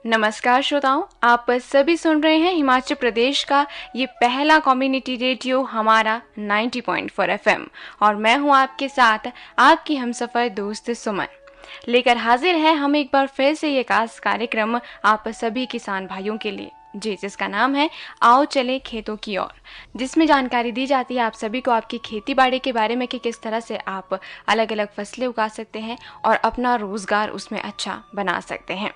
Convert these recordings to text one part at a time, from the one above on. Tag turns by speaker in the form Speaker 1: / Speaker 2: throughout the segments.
Speaker 1: नमस्कार श्रोताओं, आप सभी सुन रहे हैं हिमाचल प्रदेश का ये पहला कम्युनिटी रेडियो हमारा 90.4 एफएम और मैं हूं आपके साथ आपकी हमसफर दोस्त सुमन। लेकर हाजिर है हम एक बार फिर से ये खास कार्यक्रम आप सभी किसान भाइयों के लिए, जिसका नाम है आओ चले खेतों की ओर, जिसमें जानकारी दी जाती है आप सभी को आपकी खेती बाड़ी के बारे में कि किस तरह से आप अलग अलग फसलें उगा सकते हैं और अपना रोजगार उसमें अच्छा बना सकते हैं।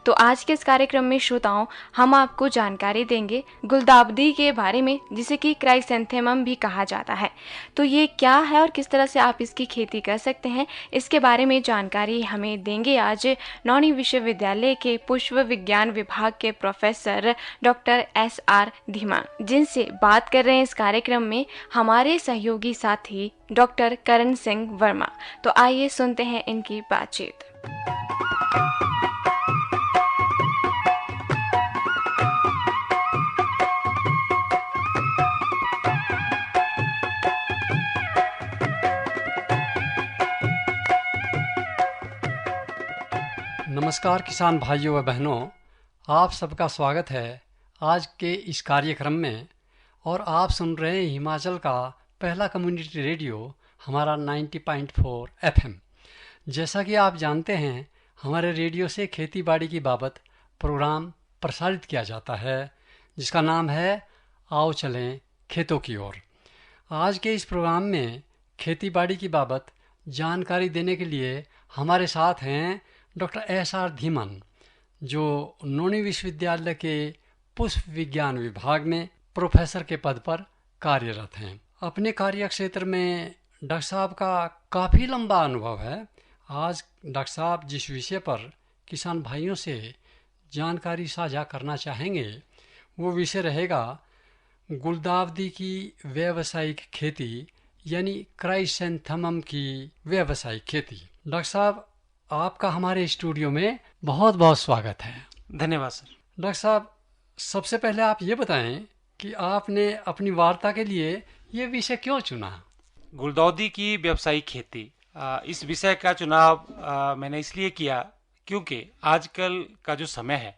Speaker 1: तो आज के इस कार्यक्रम में श्रोताओं हम आपको जानकारी देंगे गुलदाउदी के बारे में, जिसे कि क्राइसेंथेमम भी कहा जाता है। तो ये क्या है और किस तरह से आप इसकी खेती कर सकते हैं, इसके बारे में जानकारी हमें देंगे आज नौणी विश्वविद्यालय के पुष्प विज्ञान विभाग के प्रोफेसर डॉक्टर SR धीमान, जिनसे बात कर रहे हैं इस कार्यक्रम में हमारे सहयोगी साथी डॉक्टर करण सिंह वर्मा। तो आइए सुनते हैं इनकी बातचीत।
Speaker 2: नमस्कार किसान भाइयों व बहनों, आप सबका स्वागत है आज के इस कार्यक्रम में। और आप सुन रहे हैं हिमाचल का पहला कम्युनिटी रेडियो हमारा 90.4 एफएम। जैसा कि आप जानते हैं, हमारे रेडियो से खेती बाड़ी की बाबत प्रोग्राम प्रसारित किया जाता है, जिसका नाम है आओ चलें खेतों की ओर। आज के इस प्रोग्राम में खेती बाड़ी की बाबत जानकारी देने के लिए हमारे साथ हैं डॉक्टर SR धीमान, जो नौणी विश्वविद्यालय के पुष्प विज्ञान विभाग में प्रोफेसर के पद पर कार्यरत हैं। अपने कार्य क्षेत्र में डॉक्टर साहब का काफ़ी लंबा अनुभव है। आज डॉक्टर साहब जिस विषय पर किसान भाइयों से जानकारी साझा करना चाहेंगे वो विषय रहेगा गुलदाउदी की व्यावसायिक खेती, यानी क्राइसेंथेमम की व्यावसायिक खेती। डॉक्टर साहब, आपका हमारे स्टूडियो में बहुत बहुत स्वागत है।
Speaker 3: धन्यवाद सर।
Speaker 2: डॉक्टर साहब, सबसे पहले आप ये बताएं कि आपने अपनी वार्ता के लिए ये विषय क्यों चुना?
Speaker 3: गुलदाउदी की व्यावसायिक खेती, इस विषय का चुनाव मैंने इसलिए किया क्योंकि आजकल का जो समय है,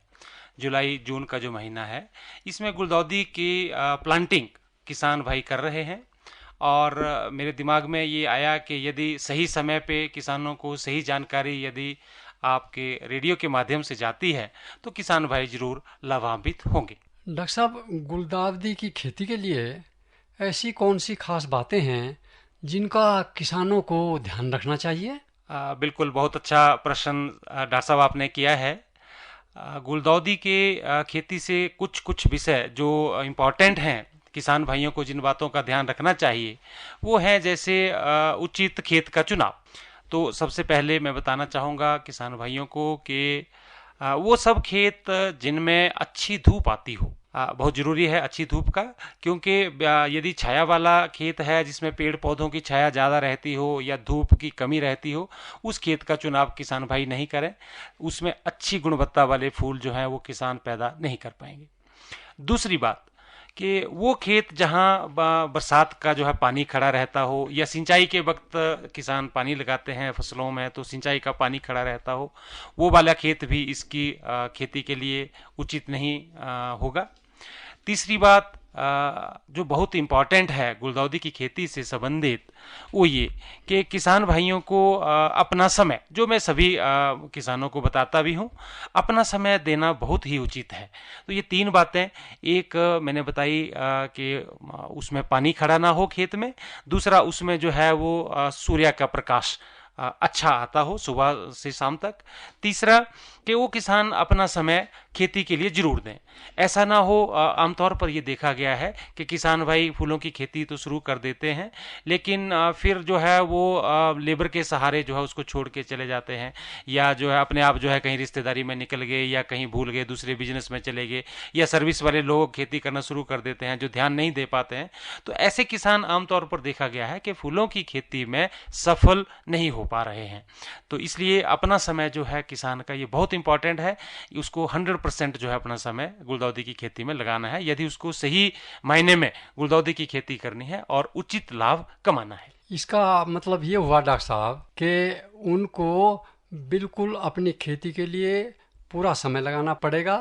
Speaker 3: जुलाई जून का जो महीना है, इसमें गुलदाउदी की प्लांटिंग किसान भाई कर रहे हैं। और मेरे दिमाग में ये आया कि यदि सही समय पे किसानों को सही जानकारी यदि आपके रेडियो के माध्यम से जाती है तो किसान भाई जरूर लाभान्वित होंगे।
Speaker 2: डॉक्टर साहब, गुलदाउदी की खेती के लिए ऐसी कौन सी खास बातें हैं जिनका किसानों को ध्यान रखना चाहिए?
Speaker 3: बिल्कुल, बहुत अच्छा प्रश्न डॉक्टर साहब आपने किया है। गुलदाउदी के खेती से कुछ कुछ विषय जो इम्पोर्टेंट हैं, किसान भाइयों को जिन बातों का ध्यान रखना चाहिए वो है जैसे उचित खेत का चुनाव। तो सबसे पहले मैं बताना चाहूँगा किसान भाइयों को कि वो सब खेत जिनमें अच्छी धूप आती हो, बहुत ज़रूरी है अच्छी धूप का, क्योंकि यदि छाया वाला खेत है जिसमें पेड़ पौधों की छाया ज़्यादा रहती हो या धूप की कमी रहती हो, उस खेत का चुनाव किसान भाई नहीं करें। उसमें अच्छी गुणवत्ता वाले फूल जो हैं वो किसान पैदा नहीं कर पाएंगे। दूसरी बात कि वो खेत जहाँ बरसात का जो है पानी खड़ा रहता हो, या सिंचाई के वक्त किसान पानी लगाते हैं फसलों में तो सिंचाई का पानी खड़ा रहता हो, वो वाला खेत भी इसकी खेती के लिए उचित नहीं होगा। तीसरी बात जो बहुत इम्पॉर्टेंट है गुलदाउदी की खेती से संबंधित, वो ये कि किसान भाइयों को अपना समय, जो मैं सभी किसानों को बताता भी हूँ, अपना समय देना बहुत ही उचित है। तो ये तीन बातें, एक मैंने बताई कि उसमें पानी खड़ा ना हो खेत में, दूसरा उसमें जो है वो सूर्य का प्रकाश अच्छा आता हो सुबह से शाम तक, तीसरा कि वो किसान अपना समय खेती के लिए जरूर दें। ऐसा ना हो, आमतौर पर ये देखा गया है कि किसान भाई फूलों की खेती तो शुरू कर देते हैं, लेकिन फिर जो है वो लेबर के सहारे जो है उसको छोड़ के चले जाते हैं, या जो है अपने आप जो है कहीं रिश्तेदारी में निकल गए, या कहीं भूल गए, दूसरे बिजनेस में चले गए, या सर्विस वाले लोग खेती करना शुरू कर देते हैं जो ध्यान नहीं दे पाते हैं। तो ऐसे किसान आमतौर पर देखा गया है कि फूलों की खेती में सफल नहीं हो पा रहे हैं। तो इसलिए अपना समय जो है किसान का ये बहुत इंपॉर्टेंट है, उसको 100% जो है अपना समय गुलदाउदी की खेती में लगाना है, यदि उसको सही मायने में गुलदाउदी की खेती करनी है और उचित लाभ कमाना है।
Speaker 2: इसका मतलब ये हुआ डॉक्टर साहब कि उनको बिल्कुल अपनी खेती के लिए पूरा समय लगाना पड़ेगा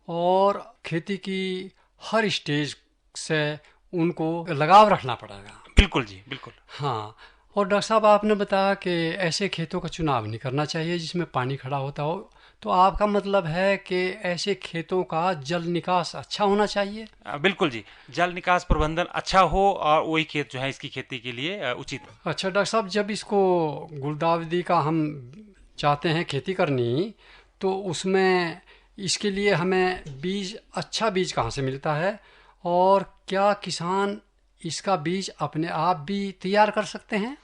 Speaker 2: और खेती की हर स्टेज से उनको लगाव रखना पड़ेगा।
Speaker 3: बिल्कुल जी, बिल्कुल।
Speaker 2: हाँ, और डॉक्टर साहब आपने बताया कि ऐसे खेतों का चुनाव नहीं करना चाहिए जिसमें पानी खड़ा होता हो, तो आपका मतलब है कि ऐसे खेतों का जल निकास अच्छा होना चाहिए?
Speaker 3: बिल्कुल जी, जल निकास प्रबंधन अच्छा हो और वही खेत जो है इसकी खेती के लिए उचित।
Speaker 2: अच्छा डॉक्टर साहब, जब इसको गुलदाउदी का हम चाहते हैं खेती करनी, तो उसमें इसके लिए हमें बीज, अच्छा बीज कहाँ से मिलता है, और क्या किसान इसका बीज अपने आप भी तैयार कर सकते हैं?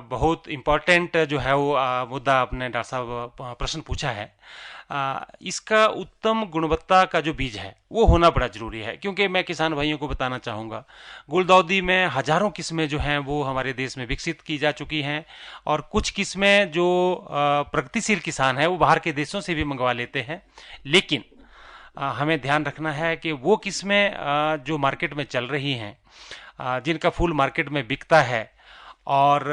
Speaker 3: बहुत इम्पोर्टेंट जो है वो मुद्दा आपने डॉक्टर साहब प्रश्न पूछा है। इसका उत्तम गुणवत्ता का जो बीज है वो होना बड़ा जरूरी है, क्योंकि मैं किसान भाइयों को बताना चाहूँगा, गुलदाउदी में हजारों किस्में जो हैं वो हमारे देश में विकसित की जा चुकी हैं, और कुछ किस्में जो प्रगतिशील किसान हैं वो बाहर के देशों से भी मंगवा लेते हैं। लेकिन हमें ध्यान रखना है कि वो किस्में जो मार्केट में चल रही हैं, जिनका फूल मार्केट में बिकता है, और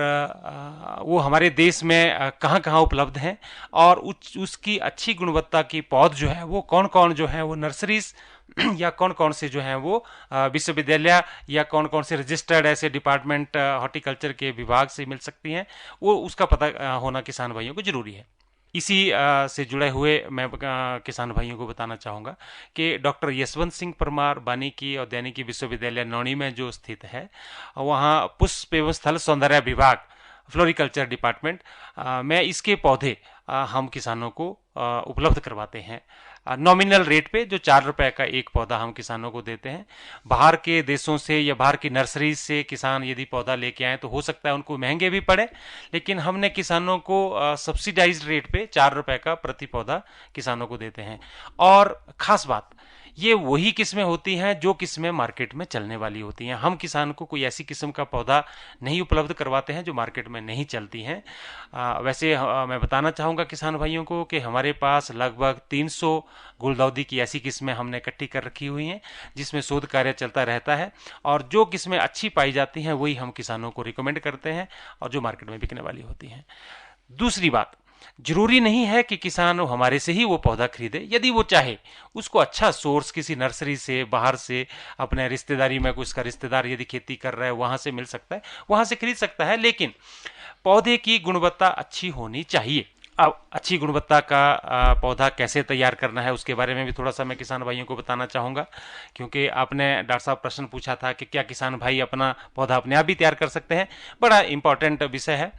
Speaker 3: वो हमारे देश में कहाँ कहाँ उपलब्ध हैं, और उसकी अच्छी गुणवत्ता की पौध जो है वो कौन कौन जो है वो नर्सरीज या कौन कौन से जो हैं वो विश्वविद्यालय या कौन कौन से रजिस्टर्ड ऐसे डिपार्टमेंट हॉर्टिकल्चर के विभाग से मिल सकती हैं, वो उसका पता होना किसान भाइयों को जरूरी है। इसी से जुड़े हुए मैं किसान भाइयों को बताना चाहूँगा कि डॉक्टर यशवंत सिंह परमार वानिकी और दैनिकी विश्वविद्यालय नौणी में जो स्थित है, वहाँ पुष्प एवं स्थल सौंदर्य विभाग, फ्लोरिकल्चर डिपार्टमेंट में इसके पौधे हम किसानों को उपलब्ध करवाते हैं नॉमिनल रेट पे, जो 4 रुपए का एक पौधा हम किसानों को देते हैं। बाहर के देशों से या बाहर की नर्सरी से किसान यदि पौधा लेके आए तो हो सकता है उनको महंगे भी पड़े, लेकिन हमने किसानों को सब्सिडाइज्ड रेट पे 4 रुपए का प्रति पौधा किसानों को देते हैं। और खास बात, ये वही किस्में होती हैं जो किस्में मार्केट में चलने वाली होती हैं। हम किसान को कोई ऐसी किस्म का पौधा नहीं उपलब्ध करवाते हैं जो मार्केट में नहीं चलती हैं। वैसे मैं बताना चाहूँगा किसान भाइयों को कि हमारे पास लगभग 300 गुलदाउदी की ऐसी किस्में हमने इकट्ठी कर रखी हुई हैं, जिसमें शोध कार्य चलता रहता है, और जो किस्में अच्छी पाई जाती हैं वही हम किसानों को रिकमेंड करते हैं, और जो मार्केट में बिकने वाली होती हैं। दूसरी बात, जरूरी नहीं है कि किसान हमारे से ही वो पौधा खरीदे। यदि वो चाहे, उसको अच्छा सोर्स किसी नर्सरी से, बाहर से, अपने रिश्तेदारी में कोई उसका रिश्तेदार यदि खेती कर रहा है वहां से मिल सकता है, वहां से खरीद सकता है, लेकिन पौधे की गुणवत्ता अच्छी होनी चाहिए। अब अच्छी गुणवत्ता का पौधा कैसे तैयार करना है उसके बारे में भी थोड़ा सा मैं किसान भाइयों को बताना चाहूँगा, क्योंकि आपने डॉक्टर साहब प्रश्न पूछा था कि क्या किसान भाई अपना पौधा अपने आप भी तैयार कर सकते हैं। बड़ा इंपॉर्टेंट विषय है,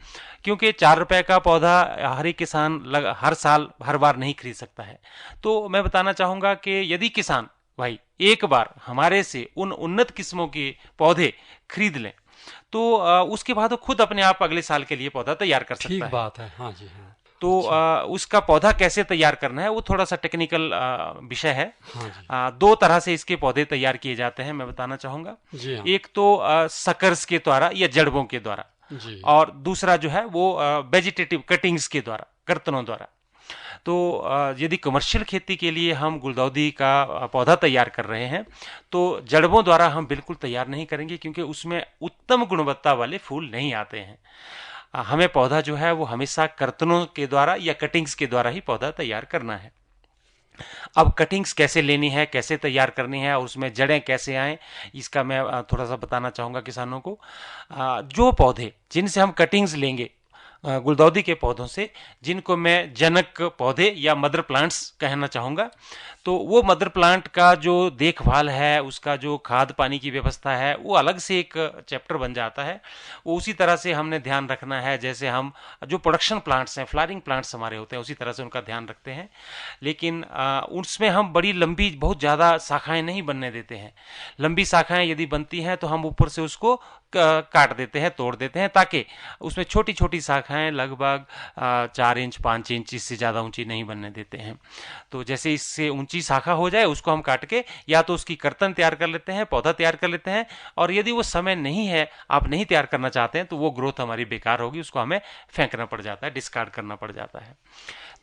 Speaker 3: क्योंकि 4 रुपए का पौधा हर एक किसान हर साल हर बार नहीं खरीद सकता है। तो मैं बताना चाहूँगा कि यदि किसान भाई एक बार हमारे से उन उन्नत किस्मों के पौधे खरीद लें, तो उसके बाद वो खुद अपने आप अगले साल के लिए पौधा तैयार कर सकता है।
Speaker 2: ठीक बात है, हाँ जी, हाँ।
Speaker 3: तो उसका पौधा कैसे तैयार करना है वो थोड़ा सा टेक्निकल विषय है।
Speaker 2: हाँ जी।
Speaker 3: 2 तरह से इसके पौधे तैयार किए जाते हैं, मैं बताना चाहूंगा।
Speaker 2: जी हाँ।
Speaker 3: एक तो सकर्स के द्वारा या जड़बों के द्वारा,
Speaker 2: जी।
Speaker 3: और दूसरा जो है वो वेजिटेटिव कटिंग्स के द्वारा, कर्तनों द्वारा। तो यदि कमर्शियल खेती के लिए हम गुलदाउदी का पौधा तैयार कर रहे हैं तो जड़बों द्वारा हम बिल्कुल तैयार नहीं करेंगे, क्योंकि उसमें उत्तम गुणवत्ता वाले फूल नहीं आते हैं। हमें पौधा जो है वो हमेशा कर्तनों के द्वारा या कटिंग्स के द्वारा ही पौधा तैयार करना है। अब कटिंग्स कैसे लेनी है, कैसे तैयार करनी है, और उसमें जड़ें कैसे आएं, इसका मैं थोड़ा सा बताना चाहूँगा किसानों को। जो पौधे जिनसे हम कटिंग्स लेंगे गुलदाउदी के पौधों से, जिनको मैं जनक पौधे या मदर प्लांट्स कहना चाहूँगा, तो वो मदर प्लांट का जो देखभाल है, उसका जो खाद पानी की व्यवस्था है, वो अलग से एक चैप्टर बन जाता है। वो उसी तरह से हमने ध्यान रखना है जैसे हम जो प्रोडक्शन प्लांट्स हैं, फ्लावरिंग प्लांट्स हमारे होते हैं, उसी तरह से उनका ध्यान रखते हैं। लेकिन उसमें हम बड़ी लंबी, बहुत ज़्यादा शाखाएं नहीं बनने देते हैं। लंबी शाखाएं यदि बनती हैं तो हम ऊपर से उसको काट देते हैं, तोड़ देते हैं, ताकि उसमें छोटी छोटी शाखाएं लगभग 4 इंच 5 इंच इससे ज़्यादा ऊंची नहीं बनने देते हैं। तो जैसे इससे ऊंची शाखा हो जाए उसको हम काट के या तो उसकी कर्तन तैयार कर लेते हैं, पौधा तैयार कर लेते हैं, और यदि वो समय नहीं है, आप नहीं तैयार करना चाहते हैं, तो वो ग्रोथ हमारी बेकार होगी, उसको हमें फेंकना पड़ जाता है, डिस्कार्ड करना पड़ जाता है।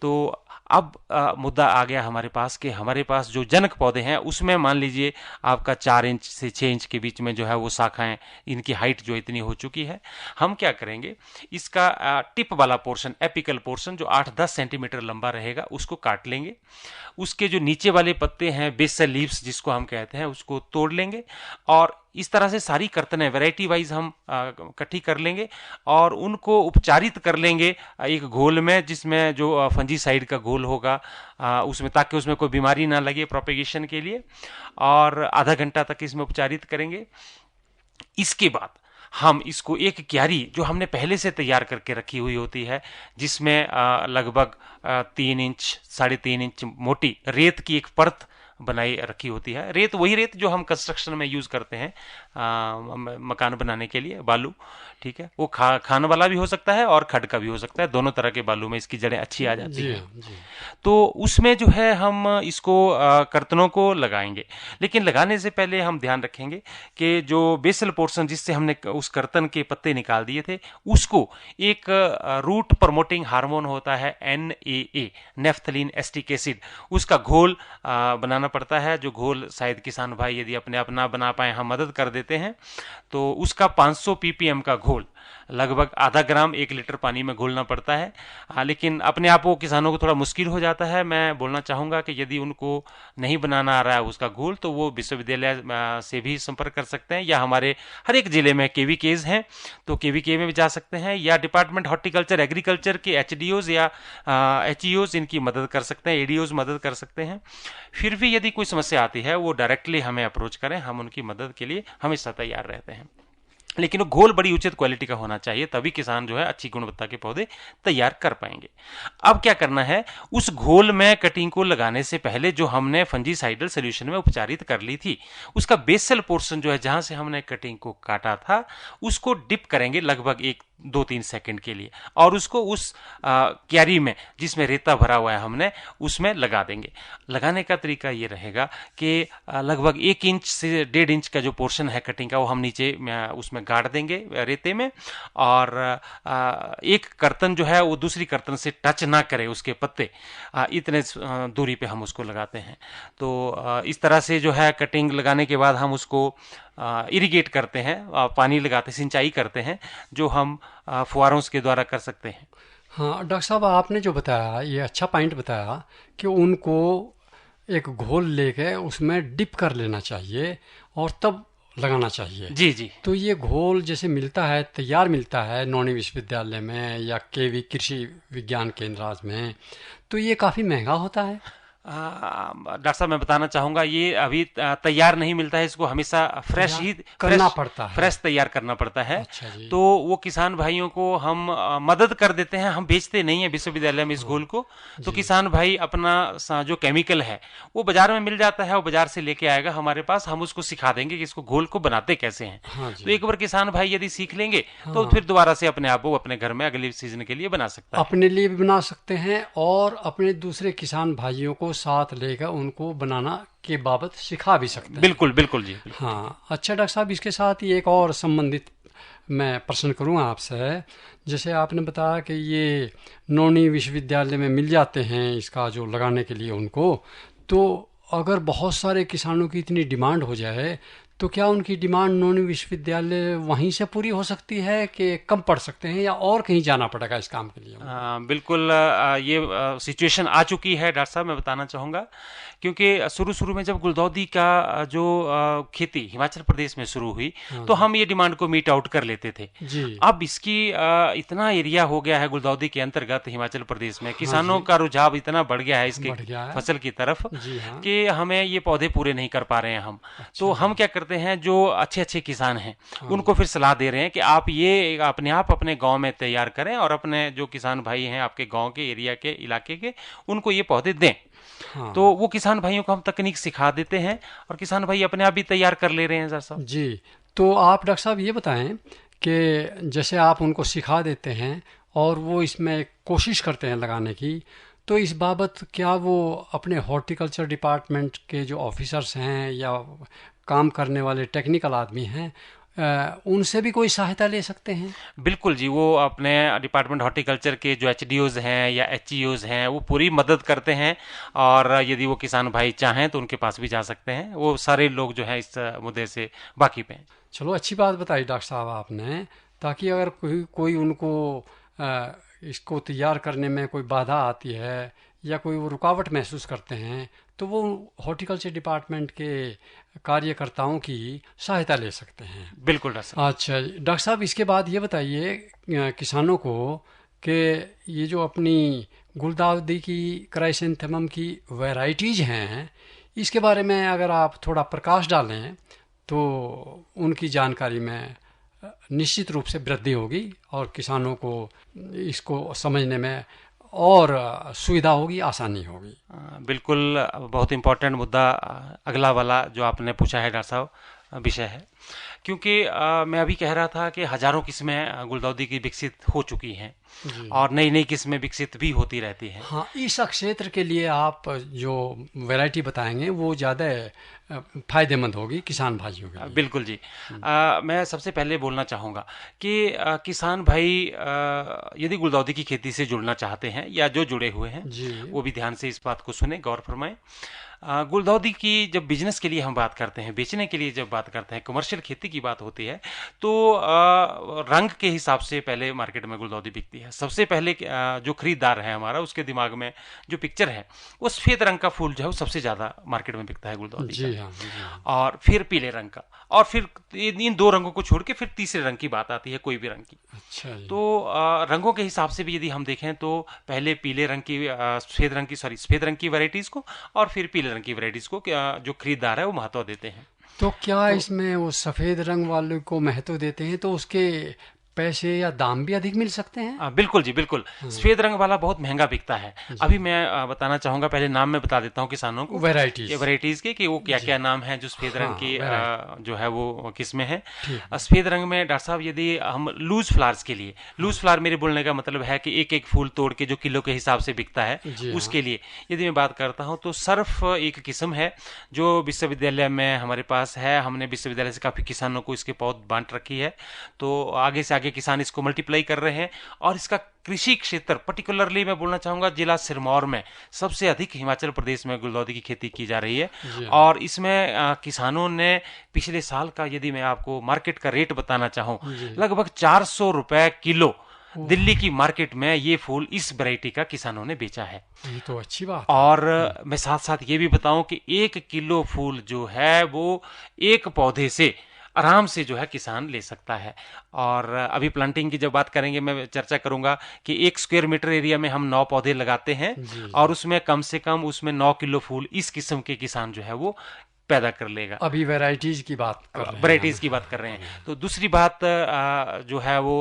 Speaker 3: तो अब मुद्दा आ गया हमारे पास कि हमारे पास जो जनक पौधे हैं उसमें मान लीजिए आपका 4 इंच से 6 इंच के बीच में जो है वो शाखाएं, इनकी हाइट जो इतनी हो चुकी है, हम क्या करेंगे, इसका टिप वाला पोर्शन, एपिकल पोर्शन जो 8-10 सेंटीमीटर लंबा रहेगा उसको काट लेंगे। उसके जो नीचे वाले पत्ते हैं, बेसल लीव्स जिसको हम कहते हैं, उसको तोड़ लेंगे और इस तरह से सारी कर्तनें वैरायटी वाइज हम इकट्ठी कर लेंगे और उनको उपचारित कर लेंगे एक घोल में, जिसमें जो फंजीसाइड का घोल होगा उसमें, ताकि उसमें कोई बीमारी ना लगे प्रोपेगेशन के लिए, और आधा घंटा तक इसमें उपचारित करेंगे। इसके बाद हम इसको एक क्यारी जो हमने पहले से तैयार करके रखी हुई होती है, जिसमें लगभग 3 इंच 3.5 इंच मोटी रेत की एक परत बनाई रखी होती है। रेत वही रेत जो हम कंस्ट्रक्शन में यूज करते हैं मकान बनाने के लिए, बालू, ठीक है। वो खान वाला भी हो सकता है और खड का भी हो सकता है, दोनों तरह के बालू में इसकी जड़ें अच्छी आ जाती हैं। तो उसमें जो है हम इसको कर्तनों को लगाएंगे, लेकिन लगाने से पहले हम ध्यान रखेंगे कि जो बेसल पोर्शन जिससे हमने उस कर्तन के पत्ते निकाल दिए थे, उसको एक रूट प्रमोटिंग हार्मोन होता है NAA, नेफ्थलीन एस्टिक एसिड, उसका घोल बनाना पड़ता है। जो घोल शायद किसान भाई यदि अपने आप ना बना पाए, हम मदद कर देते हैं। तो उसका 500 ppm का घोल लगभग आधा ग्राम 1 लीटर पानी में घोलना पड़ता है। लेकिन अपने आप वो किसानों को थोड़ा मुश्किल हो जाता है। मैं बोलना चाहूँगा कि यदि उनको नहीं बनाना आ रहा है उसका घोल, तो वो विश्वविद्यालय से भी संपर्क कर सकते हैं, या हमारे हर एक जिले में KVKs हैं तो KVK में भी जा सकते हैं, या डिपार्टमेंट हॉर्टिकल्चर एग्रीकल्चर के HDOs या HEOs इनकी मदद कर सकते हैं, ADOs मदद कर सकते हैं। फिर भी यदि कोई समस्या आती है वो डायरेक्टली हमें अप्रोच करें, हम उनकी मदद के लिए हमेशा तैयार रहते हैं। लेकिन वो घोल बड़ी उचित क्वालिटी का होना चाहिए, तभी किसान जो है अच्छी गुणवत्ता के पौधे तैयार कर पाएंगे। अब क्या करना है, उस घोल में कटिंग को लगाने से पहले जो हमने फंजीसाइडल सोल्यूशन में उपचारित कर ली थी, उसका बेसल पोर्शन जो है जहां से हमने कटिंग को काटा था, उसको डिप करेंगे लगभग 1-2-3 सेकंड के लिए, और उसको उस क्यारी में जिसमें रेता भरा हुआ है हमने, उसमें लगा देंगे। लगाने का तरीका ये रहेगा कि लगभग 1 इंच से 1.5 इंच का जो पोर्शन है कटिंग का, वो हम नीचे उसमें गाड़ देंगे रेते में, और एक कर्तन जो है वो दूसरी कर्तन से टच ना करे उसके पत्ते, इतने दूरी पे हम उसको लगाते हैं। तो इस तरह से जो है कटिंग लगाने के बाद हम उसको इरिगेट करते हैं, पानी लगाते, सिंचाई करते हैं, जो हम फुहारों के द्वारा कर सकते हैं।
Speaker 2: हाँ डॉक्टर साहब, आपने जो बताया ये अच्छा पॉइंट बताया कि उनको एक घोल लेके उसमें डिप कर लेना चाहिए और तब लगाना चाहिए।
Speaker 3: जी जी। तो
Speaker 2: ये घोल जैसे मिलता है, तैयार मिलता है नौणी विश्वविद्यालय में या KV कृषि विज्ञान केंद्र में, तो ये काफ़ी महंगा होता है।
Speaker 3: डॉक्टर साहब मैं बताना चाहूंगा, ये अभी तैयार नहीं मिलता है, इसको हमेशा फ्रेश ही
Speaker 2: करना पड़ता है,
Speaker 3: फ्रेश तैयार करना पड़ता है।
Speaker 2: अच्छा जी।
Speaker 3: तो वो किसान भाइयों को हम मदद कर देते हैं, हम बेचते नहीं है विश्वविद्यालय में इस घोल को। तो किसान भाई अपना जो केमिकल है वो बाजार में मिल जाता है, वो बाजार से लेके आएगा हमारे पास, हम उसको सिखा देंगे कि इसको घोल को बनाते कैसे हैं। तो एक बार किसान भाई यदि सीख लेंगे तो फिर दोबारा से अपने आप वो अपने घर में अगले सीजन के लिए बना सकता है।
Speaker 2: अपने लिए भी बना सकते हैं और अपने दूसरे किसान भाइयों को साथ लेकर उनको बनाना के बाबत सिखा भी सकते हैं।
Speaker 3: बिल्कुल बिल्कुल जी।
Speaker 2: हाँ अच्छा डॉक्टर साहब, इसके साथ ही एक और संबंधित मैं प्रश्न करूँगा आपसे। जैसे आपने बताया कि ये नौणी विश्वविद्यालय में मिल जाते हैं इसका जो लगाने के लिए उनको, तो अगर बहुत सारे किसानों की इतनी डिमांड हो जाए तो क्या उनकी डिमांड नौणी विश्वविद्यालय वहीं से पूरी हो सकती है कि कम पड़ सकते हैं या और कहीं जाना पड़ेगा इस काम के लिए?
Speaker 3: बिल्कुल ये सिचुएशन आ चुकी है डॉक्टर साहब, मैं बताना चाहूँगा, क्योंकि शुरू में जब गुलदाउदी का जो खेती हिमाचल प्रदेश में शुरू हुई तो हम ये डिमांड को मीट आउट कर लेते थे जी। अब इसकी इतना एरिया हो गया है गुलदाउदी के अंतर्गत हिमाचल प्रदेश में, किसानों का रुझाव इतना बढ़ गया है इसके फसल की तरफ कि हमें ये पौधे पूरे नहीं कर पा रहे हैं हम। तो हम क्या करते हैं, जो अच्छे किसान हैं उनको फिर सलाह दे रहे हैं कि आप ये अपने आप अपने गाँव में तैयार करें और अपने जो किसान भाई हैं आपके गाँव के एरिया के इलाके के, उनको ये पौधे दें। हाँ। तो वो किसान भाइयों को हम तकनीक सिखा देते हैं और किसान भाई अपने आप भी तैयार कर ले रहे हैं। साहब
Speaker 2: जी, तो आप डॉक्टर साहब ये बताएं कि जैसे आप उनको सिखा देते हैं और वो इसमें कोशिश करते हैं लगाने की, तो इस बाबत क्या वो अपने हॉर्टिकल्चर डिपार्टमेंट के जो ऑफिसर्स हैं या काम करने वाले टेक्निकल आदमी हैं, उनसे भी कोई सहायता ले सकते हैं?
Speaker 3: बिल्कुल जी, वो अपने डिपार्टमेंट हॉर्टिकल्चर के जो एचडीओज हैं या एचईओज हैं वो पूरी मदद करते हैं, और यदि वो किसान भाई चाहें तो उनके पास भी जा सकते हैं। वो सारे लोग जो है इस मुद्दे से वाकिफ हैं।
Speaker 2: चलो, अच्छी बात बताई डॉक्टर साहब आपने, ताकि अगर कोई उनको इसको तैयार करने में कोई बाधा आती है या कोई वो रुकावट महसूस करते हैं तो वो हॉर्टिकल्चर डिपार्टमेंट के कार्यकर्ताओं की सहायता ले सकते हैं।
Speaker 3: बिल्कुल डॉक्टर साहब।
Speaker 2: अच्छा डॉक्टर साहब, इसके बाद ये बताइए किसानों को कि ये जो अपनी गुलदाउदी की क्राइसेंथेमम की वैरायटीज हैं, इसके बारे में अगर आप थोड़ा प्रकाश डालें तो उनकी जानकारी में निश्चित रूप से वृद्धि होगी और किसानों को इसको समझने में और सुविधा होगी, आसानी होगी।
Speaker 3: बिल्कुल, बहुत इम्पोर्टेंट मुद्दा अगला वाला जो आपने पूछा है डॉक्टर साहब, विषय है, क्योंकि मैं अभी कह रहा था कि हजारों किस्में गुलदाउदी की विकसित हो चुकी हैं और नई नई किस्में विकसित भी होती रहती हैं।
Speaker 2: हाँ, इस क्षेत्र के लिए आप जो वैरायटी बताएंगे वो ज़्यादा फायदेमंद होगी किसान भाइयों के लिए।
Speaker 3: बिल्कुल जी। मैं सबसे पहले बोलना चाहूँगा कि किसान भाई यदि गुलदाउदी की खेती से जुड़ना चाहते हैं या जो जुड़े हुए हैं वो भी ध्यान से इस बात को सुने, गौर फरमाएं। गुलदाउदी की जब बिजनेस के लिए हम बात करते हैं, बेचने के लिए जब बात करते हैं, कमर्शियल खेती की बात होती है, तो रंग के हिसाब से पहले मार्केट में गुलदाउदी बिकती है। सबसे पहले जो खरीदार है हमारा, उसके दिमाग में जो पिक्चर है वो सफेद रंग का फूल जो है वो सबसे ज्यादा मार्केट में बिकता है गुलदाउदी
Speaker 2: जी
Speaker 3: का।
Speaker 2: हाँ, जी हाँ।
Speaker 3: और फिर पीले रंग का, और फिर इन दो रंगों को छोड़ के फिर तीसरे रंग की बात आती है, कोई भी रंग की।
Speaker 2: अच्छा जी।
Speaker 3: तो रंगों के हिसाब से भी यदि हम देखें तो पहले पीले रंग की सफेद रंग की वैरायटीज को और फिर पीले रंग की वैरायटीज को जो खरीदार है वो महत्व देते हैं।
Speaker 2: तो क्या इसमें वो सफेद रंग वाले को महत्व देते हैं तो उसके पैसे या दाम भी अधिक मिल सकते हैं?
Speaker 3: बिल्कुल जी, बिल्कुल। सफेद रंग वाला बहुत महंगा बिकता है। अभी मैं बताना चाहूंगा, पहले नाम मैं बता देता हूँ किसानों को, वैरायटीज के कि वो क्या क्या नाम है जो सफेद रंग की जो है वो किस्में हैं। सफेद रंग में डॉक्टर साहब, यदि हम लूज फ्लावर्स के लिए, लूज फ्लावर मेरे बोलने का मतलब है कि एक एक फूल तोड़ के जो किलो के हिसाब से बिकता है, उसके लिए यदि मैं बात करता हूँ तो सर्फ एक किस्म है जो विश्वविद्यालय में हमारे पास है। हमने विश्वविद्यालय से काफी किसानों को इसके पौध बांट रखी है, तो आगे से किसान इसको मल्टीप्लाई कर रहे हैं। और इसका कृषि क्षेत्र, पर्टिकुलरली मैं बोलना चाहूंगा जिला सिरमौर में सबसे अधिक हिमाचल प्रदेश में गुलदाउदी की खेती की जा रही है। और इसमें किसानों ने पिछले साल का, यदि मैं आपको मार्केट का रेट बताना चाहूं, लगभग 400 रुपए किलो दिल्ली की मार्केट में ये फूल इस वैरायटी का किसानों ने बेचा है।
Speaker 2: ये तो अच्छी बात।
Speaker 3: और मैं साथ साथ ये भी बताऊं कि 1 किलो फूल जो है वो एक पौधे से आराम से जो है किसान ले सकता है। और अभी प्लांटिंग की जब बात करेंगे मैं चर्चा करूंगा कि 1 स्क्वायर मीटर एरिया में हम 9 पौधे लगाते हैं और उसमें कम से कम उसमें 9 किलो फूल इस किस्म के किसान जो है वो पैदा कर लेगा।
Speaker 2: अभी वैरायटीज की बात कर रहे हैं।
Speaker 3: तो दूसरी बात जो है वो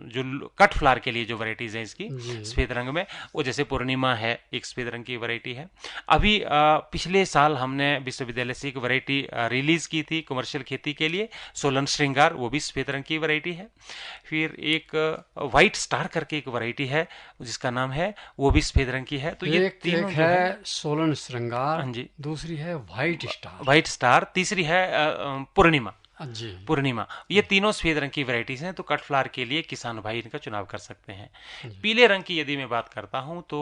Speaker 3: जो कट फ्लावर के लिए जो वैरायटीज है इसकी सफेद रंग में, वो जैसे पूर्णिमा है, एक सफेद रंग की वैरायटी है। अभी पिछले साल हमने विश्वविद्यालय से एक वैरायटी रिलीज की थी कमर्शियल खेती के लिए, सोलन श्रृंगार, वो भी सफेद रंग की वैरायटी है। फिर एक व्हाइट स्टार करके एक वैरायटी है जिसका नाम है, वो भी सफेद रंग की है। तो ये तीनों
Speaker 2: है सोलन श्रृंगार,
Speaker 3: हाँ जी,
Speaker 2: दूसरी है
Speaker 3: व्हाइट स्टार, तीसरी है पूर्णिमा। ये तीनों सफेद रंग की वैरायटीज हैं। तो कट फ्लावर के लिए किसान भाई इनका चुनाव कर सकते हैं। पीले रंग की यदि मैं बात करता हूं तो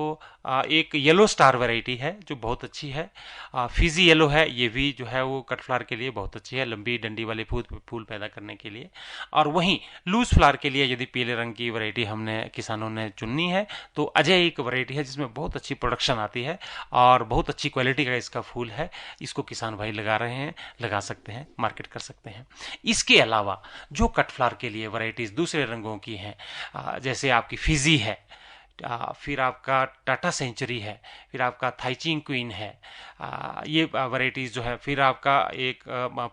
Speaker 3: एक येलो स्टार वैरायटी है जो बहुत अच्छी है, फिजी येलो है, ये भी जो है वो कट फ्लावर के लिए बहुत अच्छी है, लंबी डंडी वाले फूल पैदा करने के लिए। और वहीं लूज फ्लावर के लिए यदि पीले रंग की वैरायटी हमने किसानों ने चुननी है तो अजय एक वैरायटी है जिसमें बहुत अच्छी प्रोडक्शन आती है और बहुत अच्छी क्वालिटी का इसका फूल है। इसको किसान भाई लगा सकते हैं, मार्केट कर सकते हैं। इसके अलावा जो कट फ्लावर के लिए वैरायटीज दूसरे रंगों की हैं, जैसे आपकी फिजी है, फिर आपका टाटा सेंचुरी है, फिर आपका थाईचिंग क्वीन है, ये वैरायटीज जो है, फिर आपका एक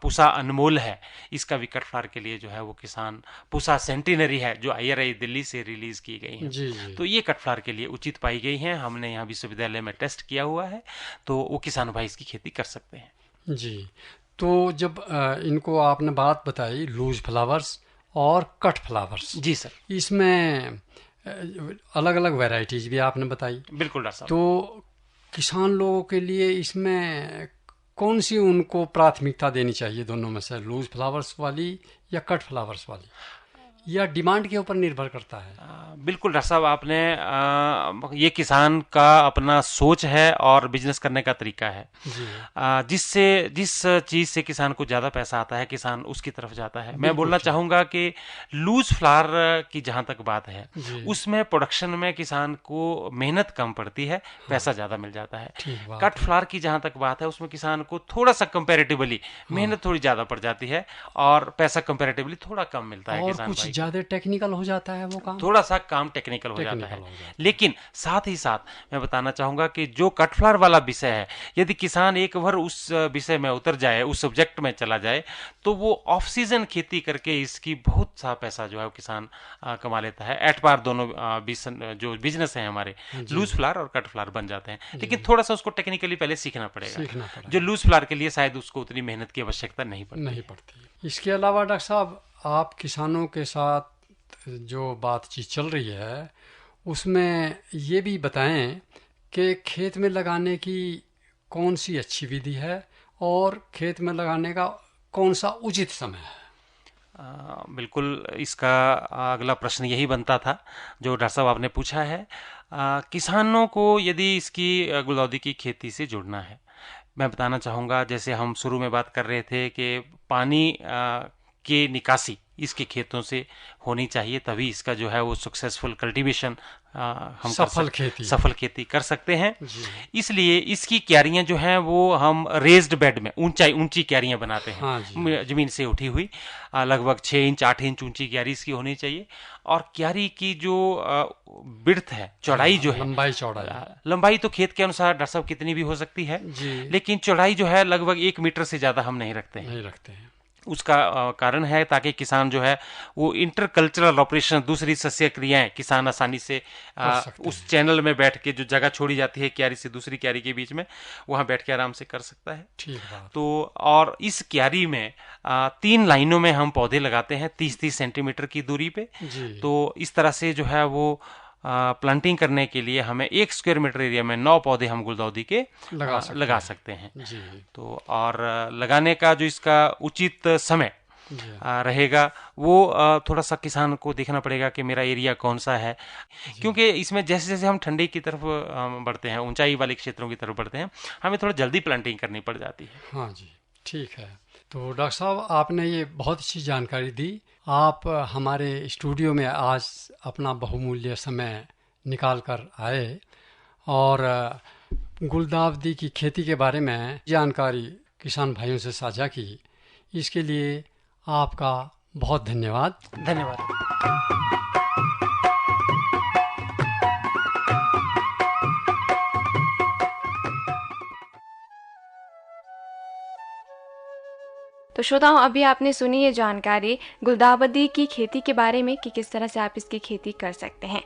Speaker 3: पूसा अनमोल है, इसका भी कट फ्लावर के लिए जो है वो किसान, पूसा सेंटिनरी है जो IRI दिल्ली से रिलीज की गई है, तो ये कट फ्लावर के लिए उचित पाई गई हैं। हमने यहाँ विश्वविद्यालय में टेस्ट किया हुआ है, तो वो किसान भाई इसकी खेती कर सकते हैं
Speaker 2: जी। तो जब इनको आपने बात बताई लूज फ्लावर्स और कट फ्लावर्स,
Speaker 3: जी सर,
Speaker 2: इसमें अलग अलग वैरायटीज भी आपने बताई।
Speaker 3: बिल्कुल डॉक्टर साहब।
Speaker 2: तो किसान लोगों के लिए इसमें कौन सी उनको प्राथमिकता देनी चाहिए दोनों में से, लूज फ्लावर्स वाली या कट फ्लावर्स वाली, या डिमांड के ऊपर निर्भर करता है?
Speaker 3: बिल्कुल डॉक्टर साहब, आपने ये किसान का अपना सोच है और बिजनेस करने का तरीका है। जिस चीज़ से किसान को ज़्यादा पैसा आता है किसान उसकी तरफ जाता है। मैं बोलना चाहूँगा कि लूज फ्लावर की जहाँ तक बात है उसमें प्रोडक्शन में किसान को मेहनत कम पड़ती है, पैसा ज़्यादा मिल जाता है। कट फ्लावर की जहाँ तक बात है उसमें किसान को थोड़ा सा कंपेरेटिवली मेहनत थोड़ी ज़्यादा पड़ जाती है और पैसा कंपेरेटिवली थोड़ा कम मिलता है किसान भाई।
Speaker 2: ज्यादा टेक्निकल हो जाता है वो काम,
Speaker 3: थोड़ा सा काम टेक्निकल हो जाता है। लेकिन साथ ही साथ मैं बताना चाहूंगा कि जो कट फ्लावर वाला विषय है, यदि किसान एक बार उस विषय में उतर जाए, उस सब्जेक्ट में चला जाए, तो वो ऑफ सीजन खेती करके इसकी बहुत सा पैसा जो है वो किसान कमा लेता है। एट पार दोनों जो बिजनेस है हमारे, लूज फ्लावर और कट फ्लावर बन जाते हैं। लेकिन थोड़ा सा उसको टेक्निकली पहले सीखना पड़ेगा, जो लूज फ्लावर के लिए शायद उसको उतनी मेहनत की आवश्यकता नहीं पड़ती।
Speaker 2: इसके अलावा डॉक्टर साहब, आप किसानों के साथ जो बातचीत चल रही है उसमें ये भी बताएं कि खेत में लगाने की कौन सी अच्छी विधि है और खेत में लगाने का कौन सा उचित समय है?
Speaker 3: बिल्कुल, इसका अगला प्रश्न यही बनता था जो डॉक्टर साहब आपने पूछा है। किसानों को यदि इसकी गुलदाउदी की खेती से जुड़ना है, मैं बताना चाहूँगा, जैसे हम शुरू में बात कर रहे थे कि पानी के निकासी इसके खेतों से होनी चाहिए, तभी इसका जो है वो सक्सेसफुल कल्टीवेशन हम सफल खेती कर सकते हैं। इसलिए इसकी क्यारियां जो हैं वो हम रेज्ड बेड में ऊंची क्यारियां बनाते हैं। जमीन से उठी हुई लगभग 6 इंच 8 इंच ऊंची क्यारी इसकी होनी चाहिए। और क्यारी की जो विड्थ है, चौड़ाई जो है, लंबाई तो खेत के अनुसार डॉक्टर साहब कितनी भी हो सकती है, लेकिन चौड़ाई जो है लगभग 1 मीटर से ज्यादा हम नहीं रखते हैं। उसका कारण है ताकि किसान जो है वो इंटरकल्चरल ऑपरेशन, दूसरी सस्य क्रियाएं किसान आसानी से उस चैनल में बैठ के, जो जगह छोड़ी जाती है क्यारी से दूसरी क्यारी के बीच में, वहां बैठ के आराम से कर सकता है।
Speaker 2: ठीक बात।
Speaker 3: तो और इस क्यारी में 3 लाइनों में हम पौधे लगाते हैं 30-30 सेंटीमीटर की दूरी पे। तो इस तरह से जो है वो प्लांटिंग करने के लिए हमें 1 स्क्वायर मीटर एरिया में 9 पौधे हम गुलदाउदी के लगा सकते हैं। तो और लगाने का जो इसका उचित समय रहेगा वो थोड़ा सा किसान को देखना पड़ेगा कि मेरा एरिया कौन सा है, क्योंकि इसमें जैसे जैसे हम ठंडी की तरफ बढ़ते हैं, ऊंचाई वाले क्षेत्रों की तरफ बढ़ते हैं, हमें थोड़ा जल्दी प्लांटिंग करनी पड़ जाती है।
Speaker 2: हाँ जी, ठीक है। तो डॉक्टर साहब, आपने ये बहुत अच्छी जानकारी दी। आप हमारे स्टूडियो में आज अपना बहुमूल्य समय निकाल कर आए और गुलदाउदी की खेती के बारे में जानकारी किसान भाइयों से साझा की। इसके लिए आपका बहुत धन्यवाद।
Speaker 1: तो श्रोताओं, अभी आपने सुनी ये जानकारी गुलदाउदी की खेती के बारे में कि किस तरह से आप इसकी खेती कर सकते हैं।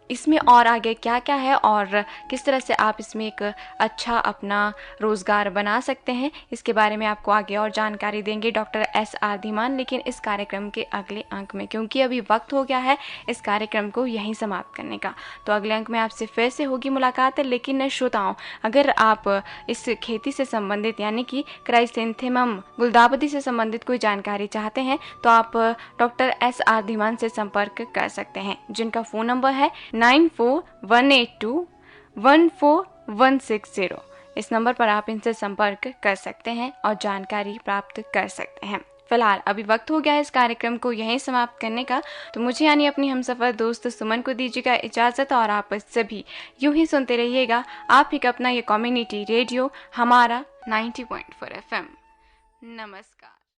Speaker 1: इसमें और आगे क्या क्या है और किस तरह से आप इसमें एक अच्छा अपना रोज़गार बना सकते हैं, इसके बारे में आपको आगे और जानकारी देंगे डॉक्टर SR धीमान, लेकिन इस कार्यक्रम के अगले अंक में, क्योंकि अभी वक्त हो गया है इस कार्यक्रम को यहीं समाप्त करने का। तो अगले अंक में आपसे फिर से होगी मुलाकात। लेकिन श्रोताओं, अगर आप इस खेती से संबंधित यानी कि क्राइसेंथेमम गुलदाउदी से संबंधित कोई जानकारी चाहते हैं तो आप डॉक्टर SR धीमान से संपर्क कर सकते हैं, जिनका फ़ोन नंबर है 9418214160। इस नंबर पर आप इनसे संपर्क कर सकते हैं और जानकारी प्राप्त कर सकते हैं। फिलहाल अभी वक्त हो गया है इस कार्यक्रम को यहीं समाप्त करने का। तो मुझे यानी अपनी हमसफर दोस्त सुमन को दीजिएगा इजाज़त और आप सभी यूं ही सुनते रहिएगा आप ही का अपना ये कम्युनिटी रेडियो हमारा 90.4 FM। नमस्कार।